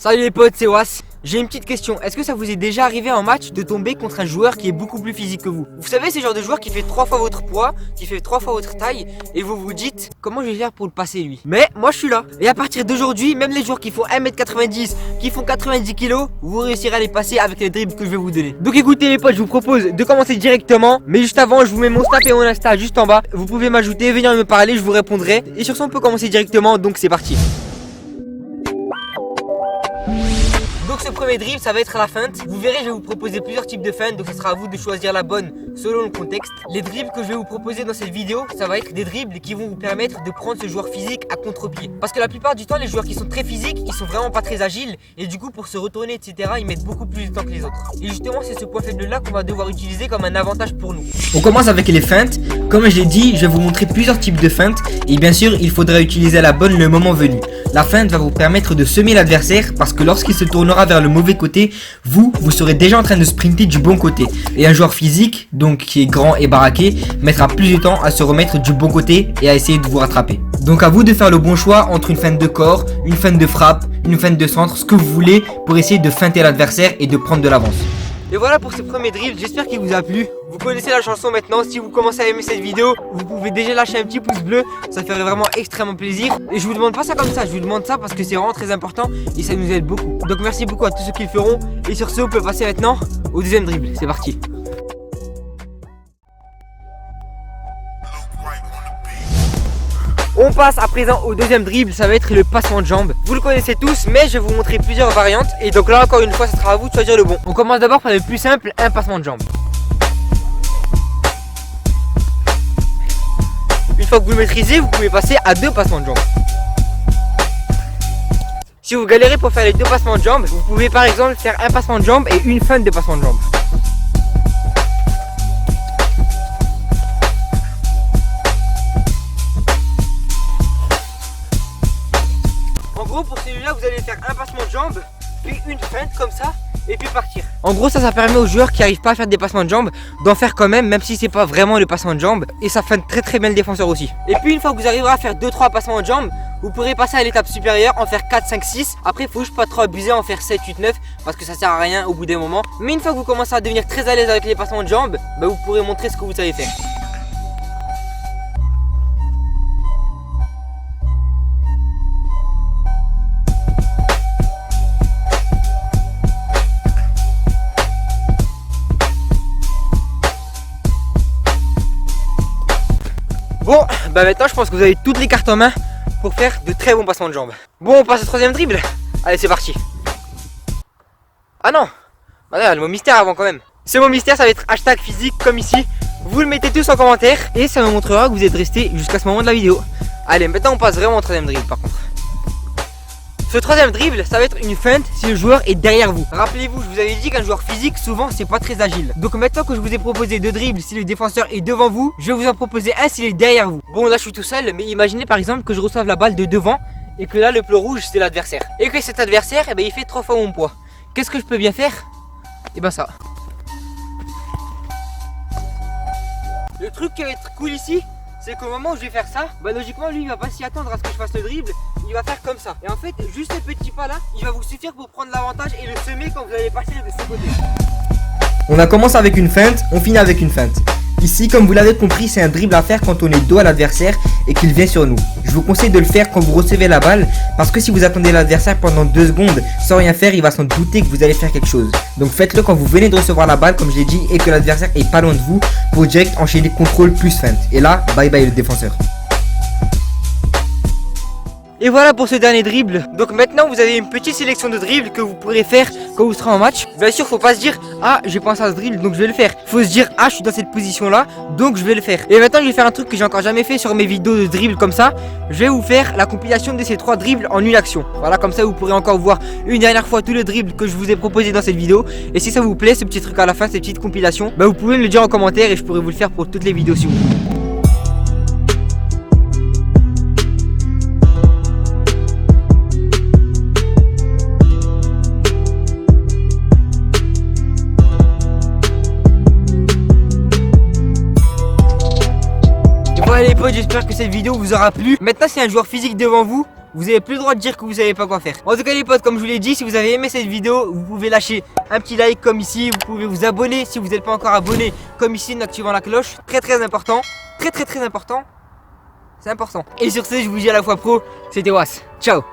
Salut les potes, c'est Was. J'ai une petite question, est-ce que ça vous est déjà arrivé en match de tomber contre un joueur qui est beaucoup plus physique que vous? Vous savez, c'est le genre de joueur qui fait 3 fois votre poids, qui fait 3 fois votre taille, et vous vous dites, comment je vais faire pour le passer lui? Mais moi je suis là, et à partir d'aujourd'hui, même les joueurs qui font 1m90, qui font 90 kg, vous réussirez à les passer avec les dribbles que je vais vous donner. Donc écoutez les potes, je vous propose de commencer directement, mais juste avant, je vous mets mon Snap et mon Insta juste en bas. Vous pouvez m'ajouter, venir me parler, je vous répondrai. Et sur ça, on peut commencer directement, donc c'est parti. Donc ce premier dribble, ça va être la feinte. Vous verrez, je vais vous proposer plusieurs types de feintes, donc ce sera à vous de choisir la bonne selon le contexte. Les dribbles que je vais vous proposer dans cette vidéo, ça va être des dribbles qui vont vous permettre de prendre ce joueur physique à contre-pied. Parce que la plupart du temps, les joueurs qui sont très physiques, ils sont vraiment pas très agiles, et du coup pour se retourner, etc., ils mettent beaucoup plus de temps que les autres. Et justement, c'est ce point faible là qu'on va devoir utiliser comme un avantage pour nous. On commence avec les feintes. Comme je l'ai dit, je vais vous montrer plusieurs types de feintes, et bien sûr, il faudra utiliser la bonne le moment venu. La feinte va vous permettre de semer l'adversaire, parce que lorsqu'il se tournera vers le mauvais côté, vous serez déjà en train de sprinter du bon côté. Et un joueur physique, donc qui est grand et baraqué, mettra plus de temps à se remettre du bon côté et à essayer de vous rattraper. Donc à vous de faire le bon choix entre une feinte de corps, une feinte de frappe, une feinte de centre, ce que vous voulez pour essayer de feinter l'adversaire et de prendre de l'avance. Et voilà pour ce premier drill, j'espère qu'il vous a plu. Vous connaissez la chanson maintenant, si vous commencez à aimer cette vidéo, vous pouvez déjà lâcher un petit pouce bleu, ça ferait vraiment extrêmement plaisir. Et je vous demande pas ça comme ça, je vous demande ça parce que c'est vraiment très important et ça nous aide beaucoup. Donc merci beaucoup à tous ceux qui le feront. Et sur ce, on peut passer maintenant au deuxième dribble, c'est parti. On passe à présent au deuxième dribble, ça va être le passement de jambe. Vous le connaissez tous, mais je vais vous montrer plusieurs variantes. Et donc là encore une fois, ce sera à vous de choisir le bon. On commence d'abord par le plus simple, un passement de jambe. Une fois que vous le maîtrisez, vous pouvez passer à 2 passements de jambe. Si vous galérez pour faire les 2 passements de jambe, vous pouvez par exemple faire un passement de jambe et une feinte de passement de jambe. En gros, pour celui-là, vous allez faire un passement de jambe, puis une feinte comme ça, et puis partir. En gros, ça permet aux joueurs qui n'arrivent pas à faire des passements de jambes d'en faire quand même si c'est pas vraiment le passement de jambe. Et ça feinte très bien le défenseur aussi. Et puis une fois que vous arriverez à faire 2-3 passements de jambes, vous pourrez passer à l'étape supérieure, en faire 4, 5, 6. Après, il faut juste pas trop abuser, en faire 7, 8, 9 parce que ça sert à rien au bout d'un moment. Mais une fois que vous commencez à devenir très à l'aise avec les passements de jambes, vous pourrez montrer ce que vous savez faire. Bon, maintenant je pense que vous avez toutes les cartes en main pour faire de très bons passements de jambes. Bon, on passe au troisième dribble. Allez, c'est parti. Ah non, le mot mystère avant quand même. Ce mot mystère, ça va être hashtag physique comme ici. Vous le mettez tous en commentaire et ça me montrera que vous êtes restés jusqu'à ce moment de la vidéo. Allez, maintenant on passe vraiment au troisième dribble par contre. Ce troisième dribble, ça va être une feinte si le joueur est derrière vous. Rappelez-vous, je vous avais dit qu'un joueur physique, souvent, c'est pas très agile. Donc maintenant que je vous ai proposé 2 dribbles si le défenseur est devant vous, je vais vous en proposer un s'il est derrière vous. Bon, là je suis tout seul, mais imaginez par exemple que je reçoive la balle de devant et que là le pleu rouge c'est l'adversaire. Et que cet adversaire, il fait 3 fois mon poids. Qu'est-ce que je peux bien faire? Ça. Le truc qui va être cool ici, c'est qu'au moment où je vais faire ça, logiquement lui il va pas s'y attendre à ce que je fasse le dribble, il va faire comme ça. Et en fait, juste ce petit pas là, il va vous suffire pour prendre l'avantage et le semer quand vous allez passer de ce côté. On a commencé avec une feinte, on finit avec une feinte. Ici, comme vous l'avez compris, c'est un dribble à faire quand on est dos à l'adversaire et qu'il vient sur nous. Je vous conseille de le faire quand vous recevez la balle, parce que si vous attendez l'adversaire pendant 2 secondes sans rien faire, il va s'en douter que vous allez faire quelque chose. Donc faites-le quand vous venez de recevoir la balle, comme je l'ai dit, et que l'adversaire est pas loin de vous, pour direct enchaîner contrôle plus feinte. Et là, bye bye le défenseur. Et voilà pour ce dernier dribble. Donc maintenant vous avez une petite sélection de dribbles que vous pourrez faire quand vous serez en match. Bien sûr, faut pas se dire ah j'ai pensé à ce dribble donc je vais le faire. Faut se dire ah je suis dans cette position là donc je vais le faire. Et maintenant je vais faire un truc que j'ai encore jamais fait sur mes vidéos de dribble comme ça. Je vais vous faire la compilation de ces 3 dribbles en une action. Voilà, comme ça vous pourrez encore voir une dernière fois tous les dribbles que je vous ai proposé dans cette vidéo. Et si ça vous plaît ce petit truc à la fin, cette petite compilation, vous pouvez me le dire en commentaire et je pourrai vous le faire pour toutes les vidéos si vous voulez. Voilà les potes, j'espère que cette vidéo vous aura plu. Maintenant, si un joueur physique devant vous, Vous avez plus le droit de dire que vous savez pas quoi faire. En tout cas les potes, comme je vous l'ai dit, si vous avez aimé cette vidéo, vous pouvez lâcher un petit like comme ici. Vous pouvez vous abonner si vous n'êtes pas encore abonné comme ici en activant la cloche. Très important. Très important. C'est important. Et sur ce, je vous dis à la fois pro. C'était Was. Ciao.